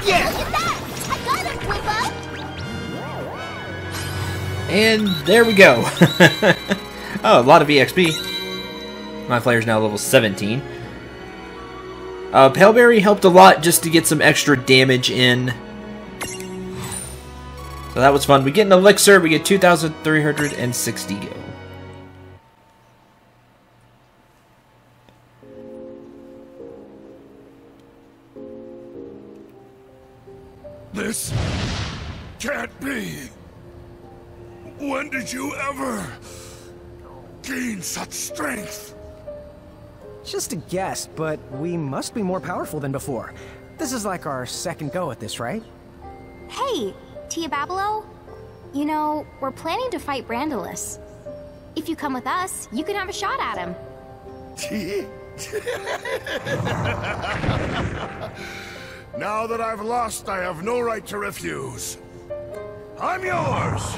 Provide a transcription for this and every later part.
Yeah! Look at that! I got him, Whippa! And there we go. Oh, a lot of EXP. My player's now level 17. Paleberry helped a lot just to get some extra damage in. So that was fun. We get an elixir. We get 2,360 gil. This can't be. When did you ever gain such strength? Just a guess, but we must be more powerful than before. This is like our second go at this, right? Hey, Tia Babelo. You know, we're planning to fight Brandalus. If you come with us, you can have a shot at him. Now that I've lost, I have no right to refuse. I'm yours!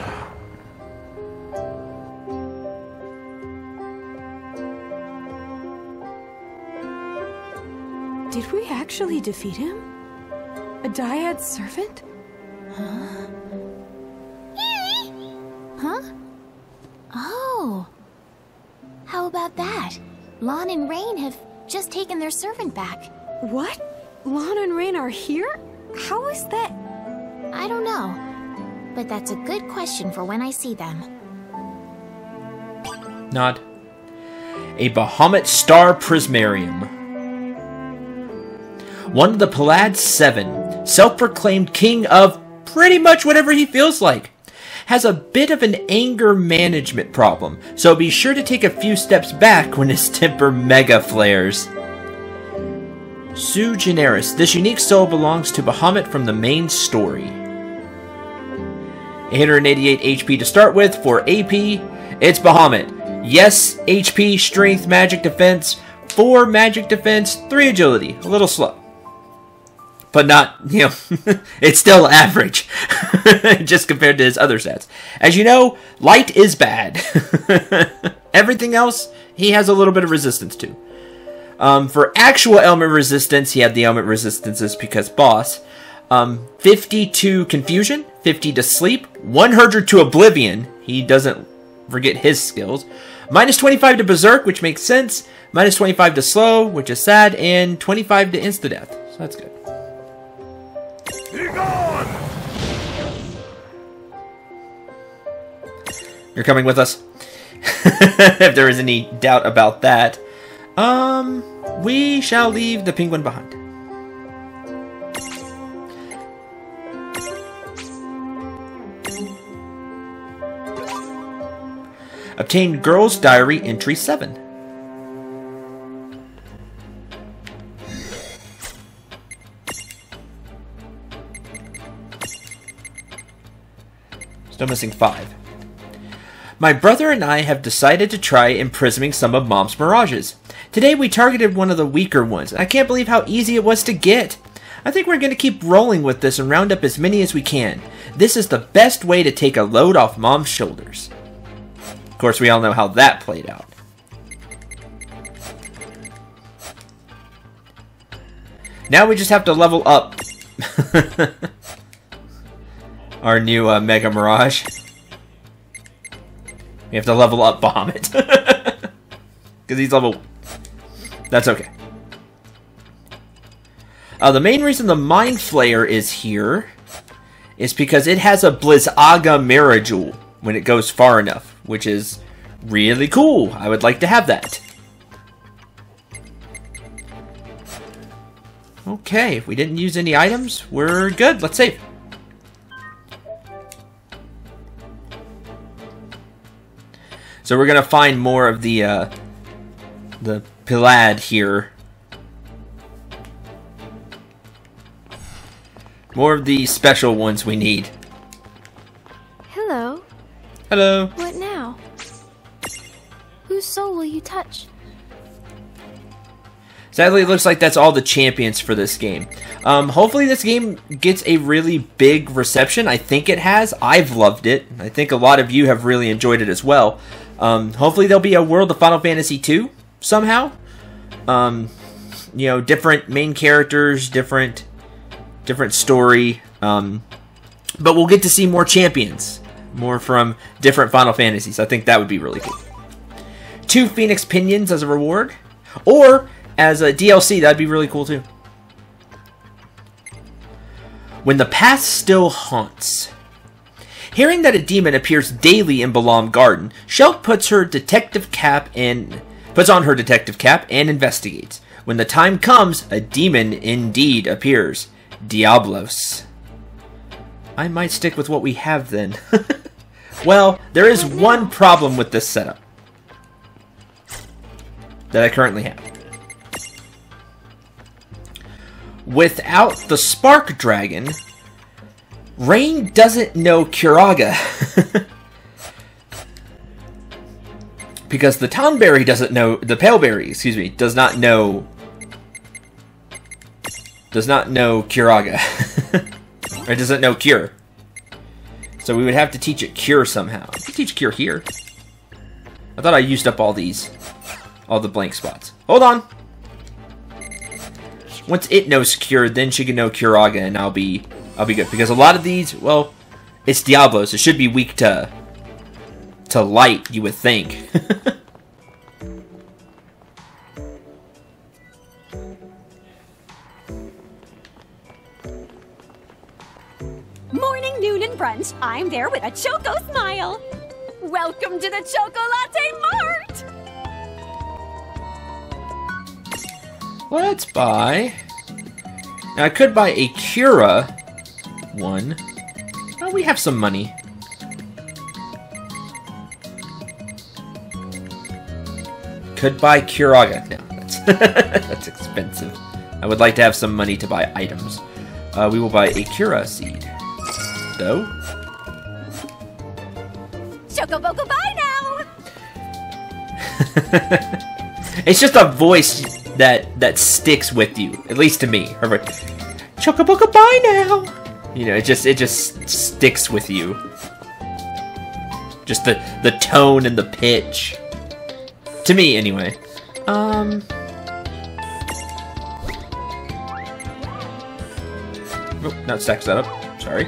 Did we actually defeat him? A dyad servant? Huh? Huh? Oh. How about that? Lon and Rain have just taken their servant back. What? Lon and Rain are here? How is that? I don't know. But that's a good question for when I see them. Nod. A Bahamut Star Prismarium. One of the Palad 7, self-proclaimed king of pretty much whatever he feels like, has a bit of an anger management problem, so be sure to take a few steps back when his temper mega flares. Sue Generis. This unique soul belongs to Bahamut from the main story. 888 HP to start with. For AP, it's Bahamut. Yes, HP, strength, magic defense, 4 magic defense, 3 agility. A little slow. But not, you know, it's still average. Just compared to his other stats. As you know, light is bad. Everything else, he has a little bit of resistance to. For actual element resistance, he had the element resistances because boss. 50 to confusion, 50 to sleep, 100 to oblivion. He doesn't forget his skills. Minus 25 to berserk, which makes sense. Minus 25 to slow, which is sad. And 25 to insta-death. So that's good. Be gone! You're coming with us. If there is any doubt about that. We shall leave the penguin behind. Obtain Girl's Diary Entry 7. Still missing 5. My brother and I have decided to try imprisoning some of Mom's mirages. Today we targeted one of the weaker ones, and I can't believe how easy it was to get. I think we're going to keep rolling with this and round up as many as we can. This is the best way to take a load off Mom's shoulders. Of course, we all know how that played out. Now we just have to level up our new Mega Mirage. We have to level up Bahamut. Because he's level... That's okay. The main reason the Mind Flayer is here is because it has a Blizzaga Mirajewel when it goes far enough, which is really cool. I would like to have that. Okay, if we didn't use any items, we're good. Let's save. So we're gonna find more of the Pilad here. More of the special ones we need. Hello. Hello. What now? Whose soul will you touch? Sadly, it looks like that's all the champions for this game. Hopefully this game gets a really big reception. I think it has. I've loved it. I think a lot of you have really enjoyed it as well. Hopefully there'll be a World of Final Fantasy II somehow. You know, different main characters, different different story. But we'll get to see more champions. More from different Final Fantasies. I think that would be really cool. 2 Phoenix Pinions as a reward. Or as a DLC, that'd be really cool too. When the past still haunts. Hearing that a demon appears daily in Balam Garden, Shulk puts on her detective cap and investigates. When the time comes, a demon indeed appears. Diablos. I might stick with what we have then. Well, there is one problem with this setup that I currently have. Without the Spark Dragon, Rain doesn't know Curaga. Because the Tonberry doesn't know, the Paleberry, excuse me, does not know Curaga. Or doesn't know Cure. So we would have to teach it Cure somehow. I could teach Cure here. I thought I used up all the blank spots. Hold on. Once it knows Cure, then she can know Curaga, and I'll be good. Because a lot of these, well, it's Diablos. It should be weak to light, you would think. Morning, noon, and brunch. I'm there with a Choco smile. Welcome to the Choco Latte Mart! Let's buy... Now, I could buy a Cura one. Oh, we have some money. Could buy Curaga. No, that's expensive. I would like to have some money to buy items. We will buy a Cura seed. Though. Chocoboco, bye now! It's just a voice that sticks with you, at least to me. Chocoboco, bye now. You know, it just sticks with you. Just the tone and the pitch. To me, anyway. Oh, not stack setup. Sorry.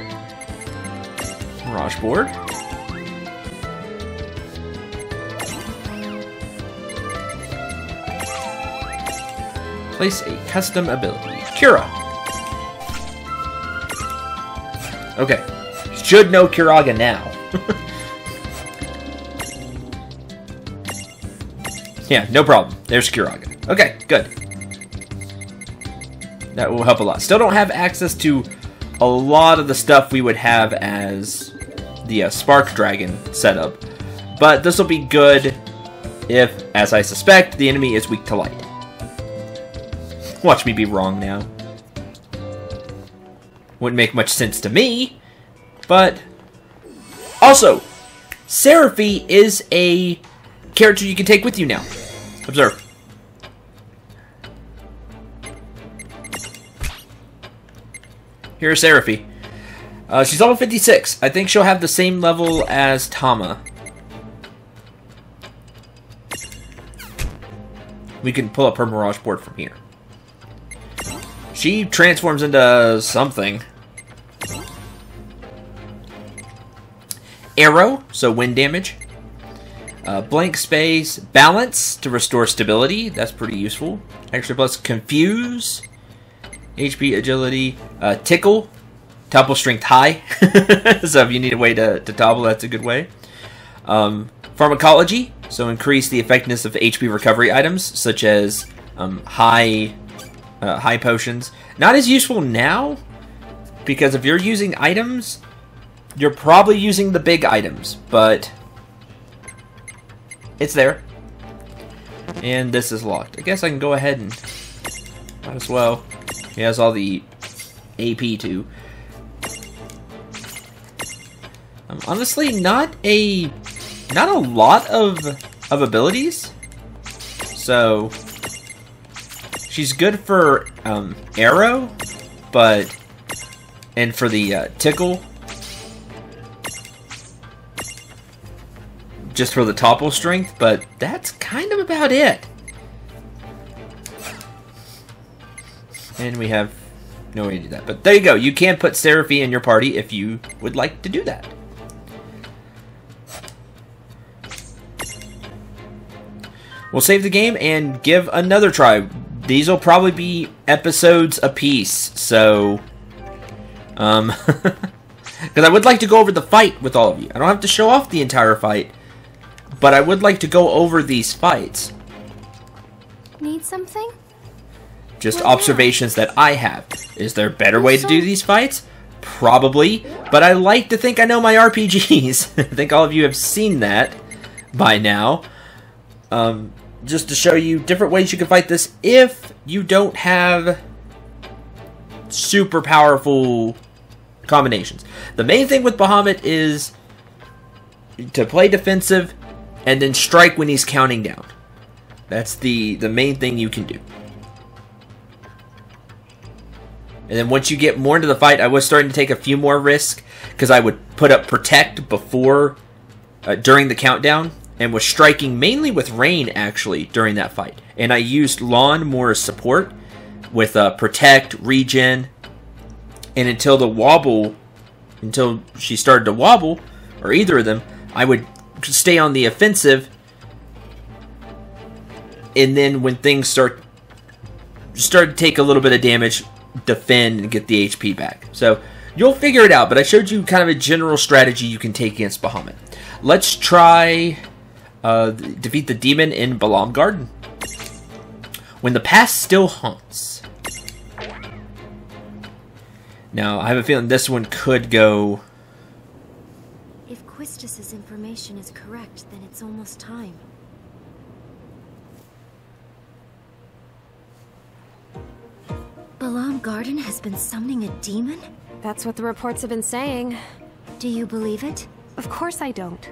Mirage board. Place a custom ability. Cura. Okay. Should know Curaga now. Yeah, no problem. There's Curaga. Okay, good. That will help a lot. Still don't have access to a lot of the stuff we would have as the Spark Dragon setup. But this will be good if, as I suspect, the enemy is weak to light. Watch me be wrong now. Wouldn't make much sense to me, but... Also, Seraphy is a character you can take with you now. Observe. Here's Seraphy. She's level 56. I think she'll have the same level as Tama. We can pull up her Mirage board from here. She transforms into something. Arrow, so wind damage. Blank space. Balance to restore stability. That's pretty useful. Extra plus confuse. HP, agility, tickle, topple strength high. So if you need a way to topple, that's a good way. Pharmacology, so increase the effectiveness of HP recovery items, such as high potions. Not as useful now, because if you're using items, you're probably using the big items, but it's there. And this is locked. I guess I can go ahead and might as well. He has all the AP too. Honestly, not a lot of abilities. So she's good for arrow, and for the tickle, just for the topple strength. But that's kind of about it. And we have no way to do that. But there you go. You can put Seraphi in your party if you would like to do that. We'll save the game and give another try. These will probably be episodes apiece, so... because I would like to go over the fight with all of you. I don't have to show off the entire fight, but I would like to go over these fights. Need something? Just observations that I have. Is there a better way to do these fights? Probably, but I like to think I know my RPGs. I think all of you have seen that by now. Just to show you different ways you can fight this if you don't have super powerful combinations. The main thing with Bahamut is to play defensive and then strike when he's counting down. That's the main thing you can do. And then once you get more into the fight, I was starting to take a few more risks because I would put up Protect before, during the countdown, and was striking mainly with Rain actually during that fight. And I used Lawn more as support with Protect, Regen, and until she started to wobble, or either of them, I would stay on the offensive. And then when things start to take a little bit of damage, defend and get the HP back. So you'll figure it out, but I showed you kind of a general strategy you can take against Bahamut. Let's try defeat the demon in Balam Garden. When the past still haunts. Now, I have a feeling this one could go... If Quistis's information is correct, then it's almost time. Balam Garden has been summoning a demon? That's what the reports have been saying. Do you believe it? Of course I don't.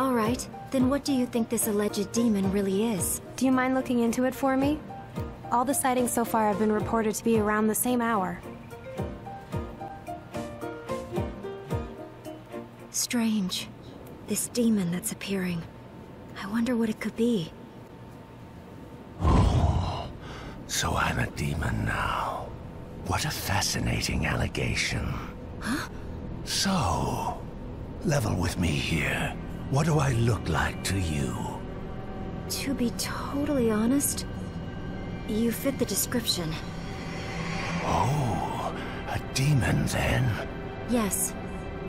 Alright, then what do you think this alleged demon really is? Do you mind looking into it for me? All the sightings so far have been reported to be around the same hour. Strange. This demon that's appearing. I wonder what it could be. Oh, so I'm a demon now. What a fascinating allegation. Huh? So, level with me here. What do I look like to you? To be totally honest, you fit the description. Oh, a demon then? Yes,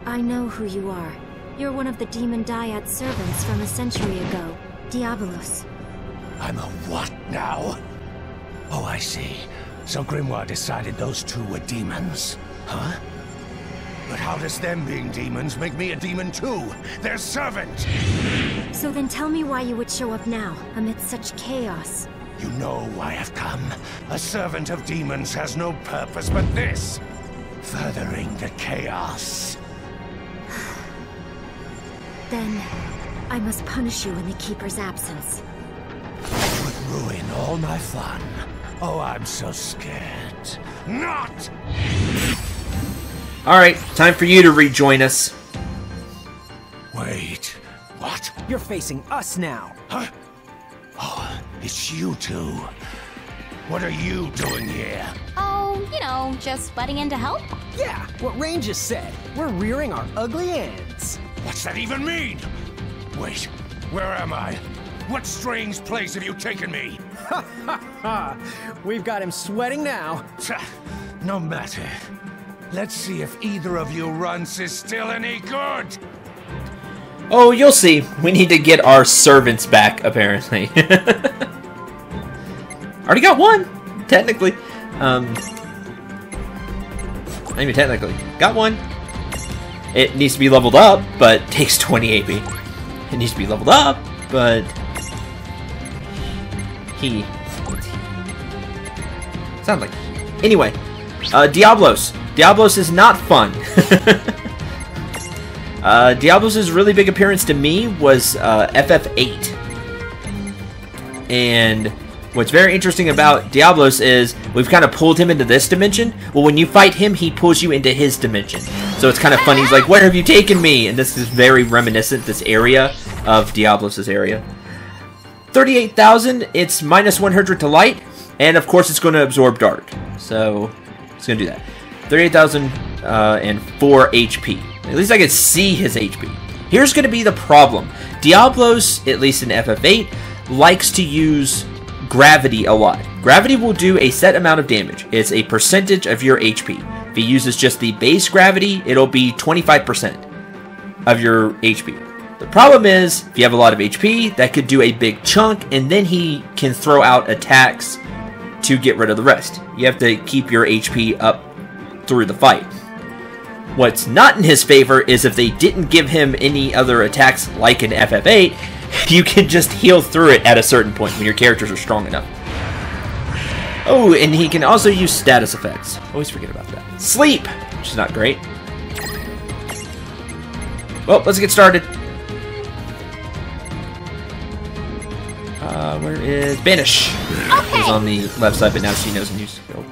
I know who you are. You're one of the demon Dyad servants from a century ago, Diabolos. I'm a what now? Oh, I see. So Grimoire decided those two were demons, huh? But how does them being demons make me a demon too? Their servant! So then tell me why you would show up now, amidst such chaos. You know why I've come. A servant of demons has no purpose but this. Furthering the chaos. Then, I must punish you in the Keeper's absence. It would ruin all my fun. Oh, I'm so scared. Not! Alright, time for you to rejoin us. Wait, what? You're facing us now. Huh? Oh, it's you two. What are you doing here? Oh, you know, just butting in to help? Yeah, what Rain just said. We're rearing our ugly ends. What's that even mean? Wait, where am I? What strange place have you taken me? Ha ha ha! We've got him sweating now. No matter. Let's see if either of you runs is still any good. Oh, you'll see. We need to get our servants back, apparently. Already got one, technically. Not even technically. Got one. It needs to be leveled up, but takes 20 AP. It needs to be leveled up, but... Sound like... Anyway. Diablos. Diablos is not fun. Diablos' really big appearance to me was FF8. And what's very interesting about Diablos is we've kind of pulled him into this dimension. Well, when you fight him, he pulls you into his dimension. So it's kind of funny. He's like, where have you taken me? And this is very reminiscent, this area of Diablos' area. 38,000, it's minus 100 to light. And of course, it's going to absorb dark. So It's going to do that. 38,000 and 4 HP. At least I can see his HP. Here's going to be the problem. Diablos, at least in FF8, likes to use gravity a lot. Gravity will do a set amount of damage. It's a percentage of your HP. If he uses just the base gravity, it'll be 25% of your HP. The problem is, if you have a lot of HP, that could do a big chunk, and then he can throw out attacks to get rid of the rest. You have to keep your HP up through the fight. What's not in his favor is if they didn't give him any other attacks like in FF8, you can just heal through it at a certain point when your characters are strong enough. Oh, and he can also use status effects. Always forget about that. Sleep, which is not great. Well, let's get started. Where is Banish? Okay. He's on the left side, but now she knows and use skill.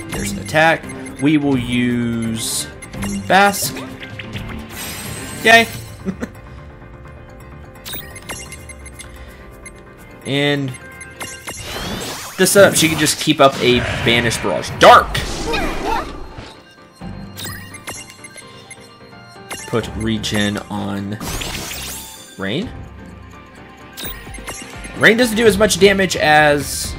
There's an attack. We will use Bask. Yay. And this setup, she can just keep up a Banish barrage. Dark! Put regen on Rain. Rain doesn't do as much damage as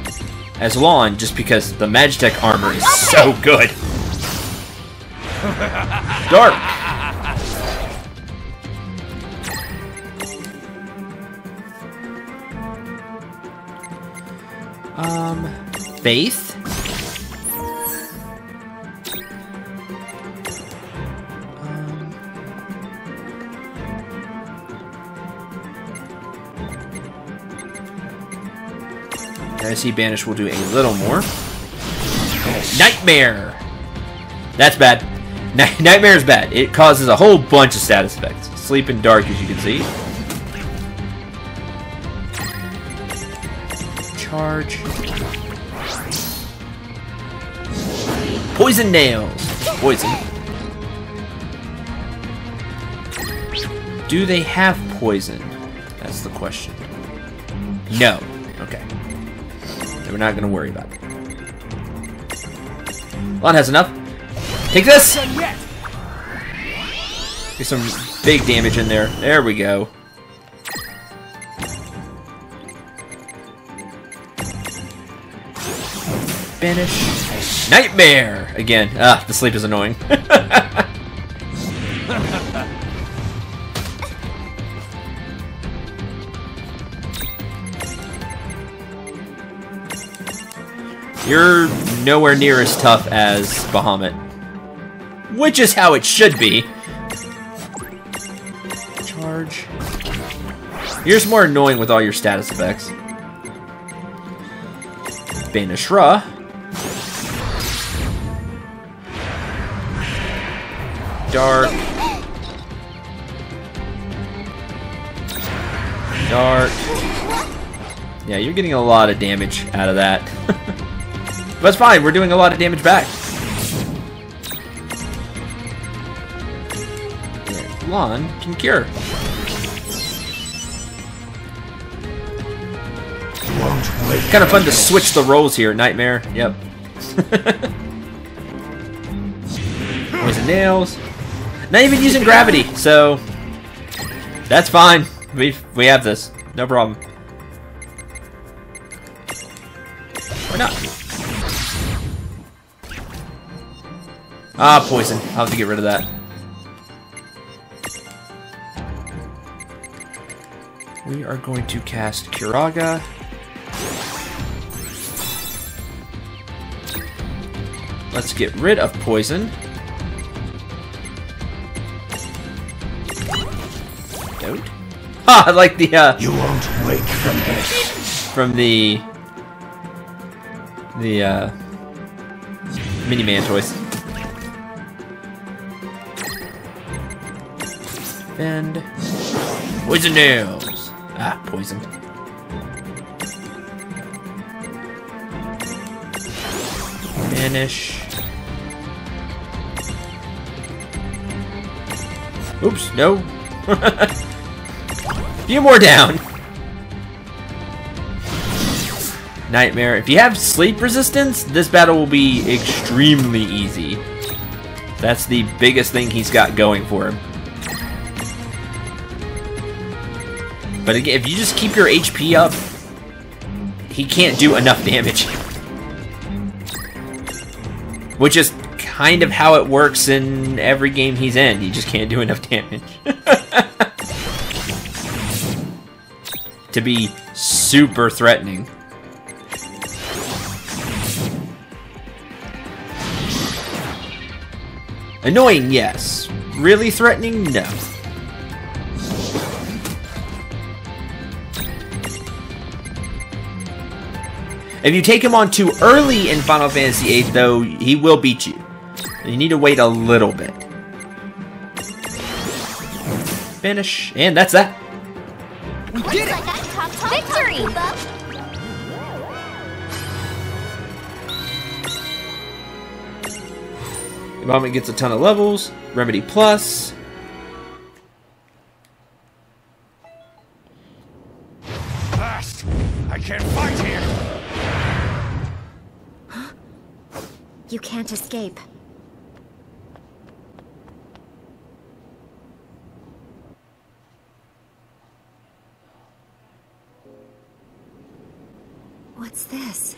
Lawn, just because the Magitech armor is so good. Dark! Faith. I see Banish will do a little more. Nightmare! That's bad. Nightmare is bad. It causes a whole bunch of status effects. Sleep and Dark, as you can see. Charge. Poison Nails. Poison. Do they have poison? That's the question. No. Okay. We're not going to worry about it. Lon has enough. Take this! Get some big damage in there. There we go. Banish. Nightmare! Again. The sleep is annoying. You're nowhere near as tough as Bahamut. Which is how it should be. Charge. You're just more annoying with all your status effects. Banish Ra. Dark. Dark. Yeah, you're getting a lot of damage out of that. But it's fine, we're doing a lot of damage back. Yeah, Lon can cure. Kind of fun to switch the roles here. Nightmare, yep. Poison Nails. Not even using gravity, so that's fine. We have this, no problem. Or not. Ah, poison. I'll have to get rid of that. We are going to cast Kiraga. Let's get rid of poison. Don't. Ah, I like the You won't wake from this. From the Mini-Man toys. And Poison Nails. Ah, poison. Banish. Oops, no. Few more down. nightmare. If you have sleep resistance, this battle will be extremely easy. That's the biggest thing he's got going for him. But again, if you just keep your HP up, he can't do enough damage. Which is kind of how it works in every game he's in. He just can't do enough damage. To be super threatening. Annoying, yes. Really threatening, no. If you take him on too early in Final Fantasy VIII, though, he will beat you. You need to wait a little bit. Finish. And that's that. We did it! Victory! The moment gets a ton of levels. Remedy Plus. Fast! I can't fight here! You can't escape. What's this?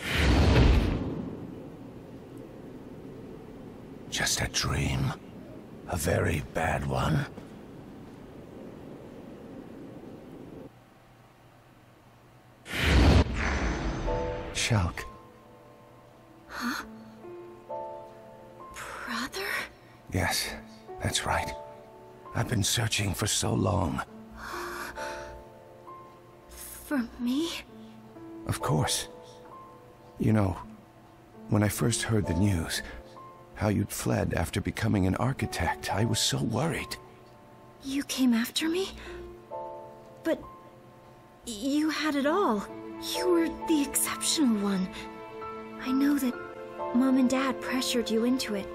Just a dream. A very bad one. Shulk. Huh? Brother? Yes, that's right. I've been searching for so long. For me? Of course. You know, when I first heard the news, how you'd fled after becoming an architect, I was so worried. You came after me? But you had it all. You were the exceptional one. I know that Mom and Dad pressured you into it.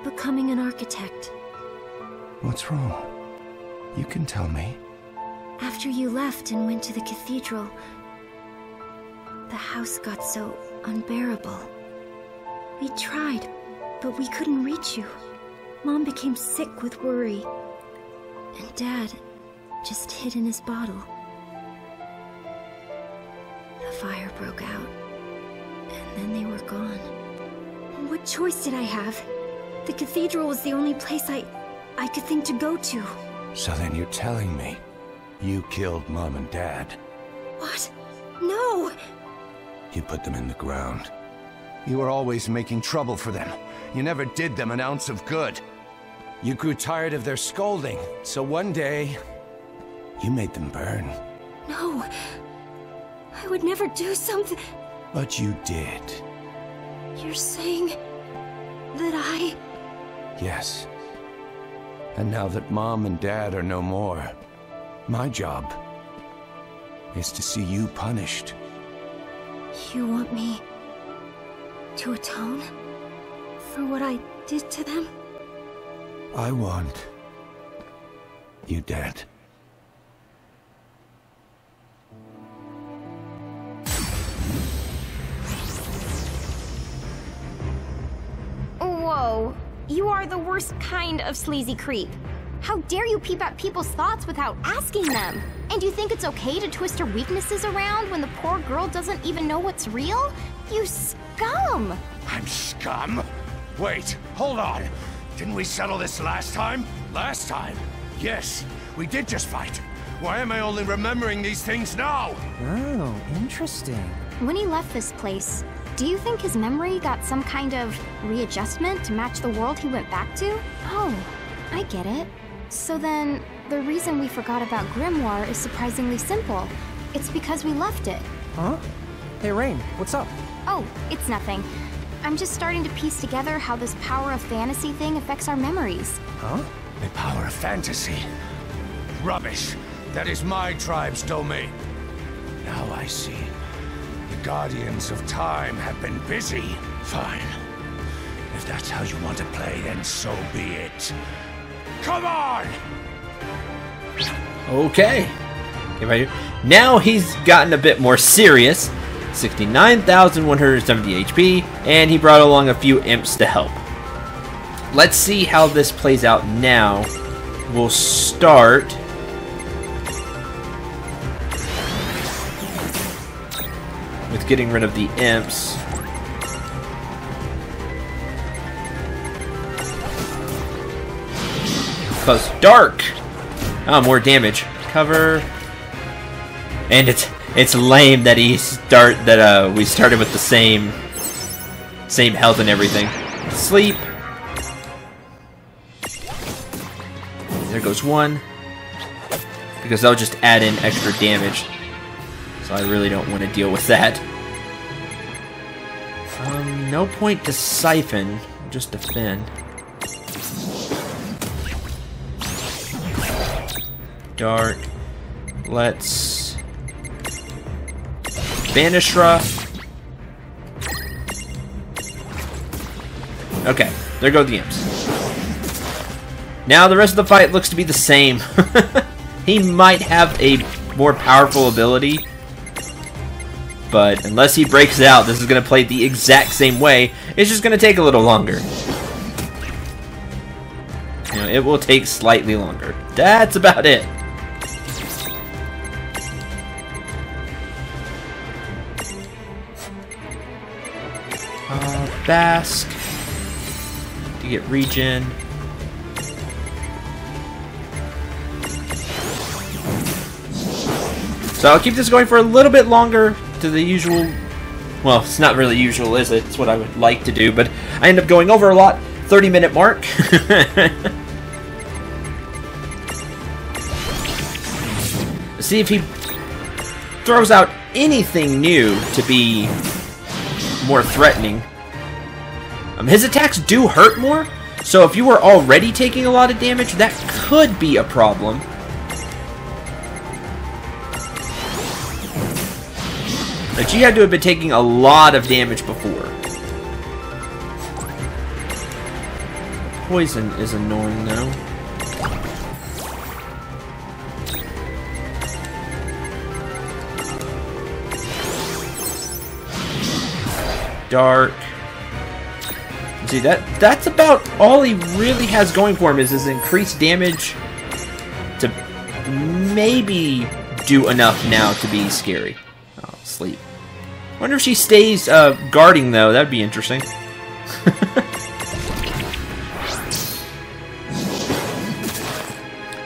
Becoming an architect. What's wrong? You can tell me. After you left and went to the cathedral, the house got so unbearable. We tried, but we couldn't reach you. Mom became sick with worry. And Dad just hid in his bottle. The fire broke out, and then they were gone. What choice did I have? The cathedral was the only place I could think to go to. So then you're telling me you killed Mom and Dad? What? No! You put them in the ground. You were always making trouble for them. You never did them an ounce of good. You grew tired of their scolding, so one day, you made them burn. No. I would never do something... But you did. You're saying that I... Yes. And now that Mom and Dad are no more, my job is to see you punished. You want me to atone for what I did to them? I want you dead. Whoa, you are the worst kind of sleazy creep. How dare you peep at people's thoughts without asking them? And you think it's okay to twist her weaknesses around when the poor girl doesn't even know what's real? You scum! I'm scum? Wait, hold on. Didn't we settle this last time? Last time? Yes, we did just fight. Why am I only remembering these things now? Oh, interesting. When he left this place, do you think his memory got some kind of readjustment to match the world he went back to? Oh, I get it. So then, the reason we forgot about Grimoire is surprisingly simple. It's because we left it. Huh? Hey, Rain, what's up? Oh, it's nothing. I'm just starting to piece together how this power of fantasy thing affects our memories. Huh? The power of fantasy? Rubbish. That is my tribe's domain. Now I see. The Guardians of Time have been busy. Fine. If that's how you want to play, then so be it. Come on! Okay. Now he's gotten a bit more serious. 69,170 HP, and he brought along a few imps to help. Let's see how this plays out now. We'll start with getting rid of the imps. Cause dark! Oh, more damage. Cover. And it's lame that we started with the same health and everything. Sleep. There goes one. Because that'll just add in extra damage. So I really don't want to deal with that. No point to siphon. Just defend. Dark. Let's Banishra. Okay, there go the imps. Now the rest of the fight looks to be the same. He might have a more powerful ability, but unless he breaks it out, this is going to play the exact same way. It's just going to take a little longer. You know, it will take slightly longer. That's about it. Bask to get regen. So I'll keep this going for a little bit longer to the usual. Well, it's not really usual, is it? It's what I would like to do, but I end up going over a lot. 30-minute mark. See if he throws out anything new to be more threatening. His attacks do hurt more, so if you were already taking a lot of damage, that could be a problem. But you had to have been taking a lot of damage before. Poison is annoying, though. Dark. See, that's about all he really has going for him is his increased damage to maybe do enough now to be scary. Oh, sleep. Wonder if she stays guarding, though. That'd be interesting.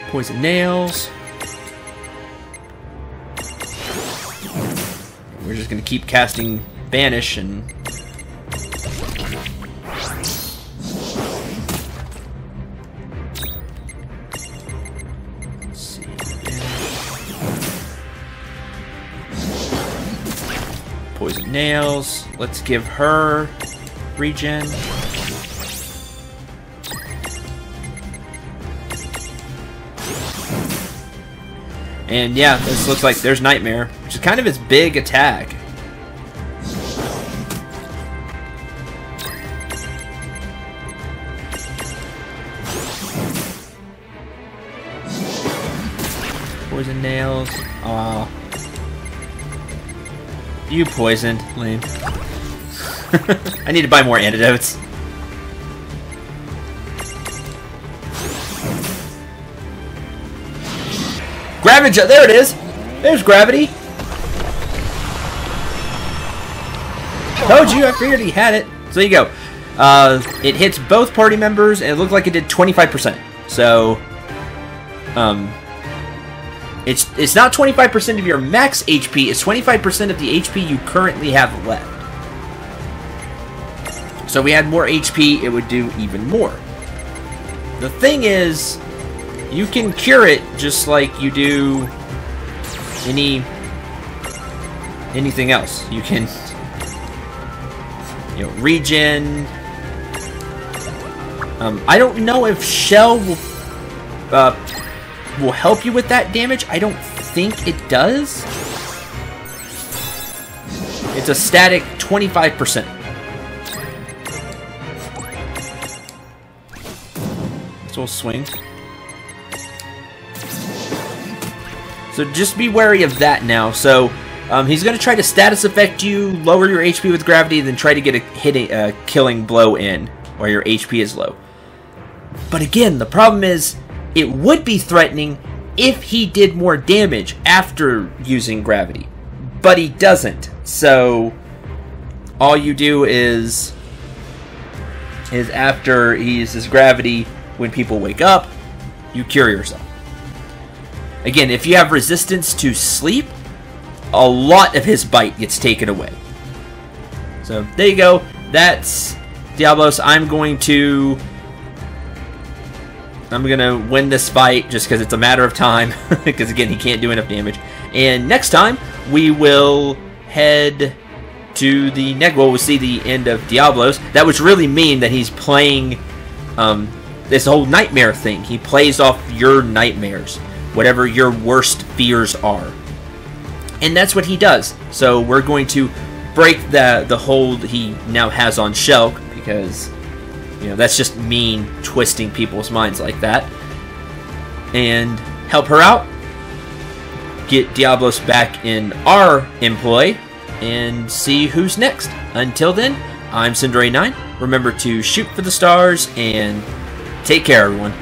Poison nails. We're just going to keep casting Banish and... Poison nails. Let's give her regen. And yeah, this looks like there's Nightmare, which is kind of his big attack. Poison nails. Aw. You poisoned. Lame. I need to buy more antidotes. Gravity! There it is! There's gravity! Told you, I figured he had it. So there you go. It hits both party members, and it looked like it did 25%. So, it's not 25% of your max HP, it's 25% of the HP you currently have left. So if we had more HP, it would do even more. The thing is, you can cure it just like you do anything else. You can, regen. I don't know if Shell will help you with that damage. I don't think it does. It's a static 25%. So we'll swing. So just be wary of that now. So he's going to try to status effect you, lower your HP with gravity, then try to get a killing blow in while your HP is low. But again, the problem is it would be threatening if he did more damage after using gravity. But he doesn't. So all you do is after he uses gravity, when people wake up, you cure yourself. Again, if you have resistance to sleep, a lot of his bite gets taken away. So there you go. That's Diablos. I'm gonna win this fight just because it's a matter of time. Because again, he can't do enough damage. And next time we will head to the we'll see the end of Diablos. That was really mean that he's playing this whole nightmare thing. He plays off your nightmares, whatever your worst fears are. And that's what he does. So we're going to break the hold he now has on Shulk, because that's just mean, twisting people's minds like that. And help her out. Get Diablos back in our employ. And see who's next. Until then, I'm Cendril 9. Remember to shoot for the stars and take care, everyone.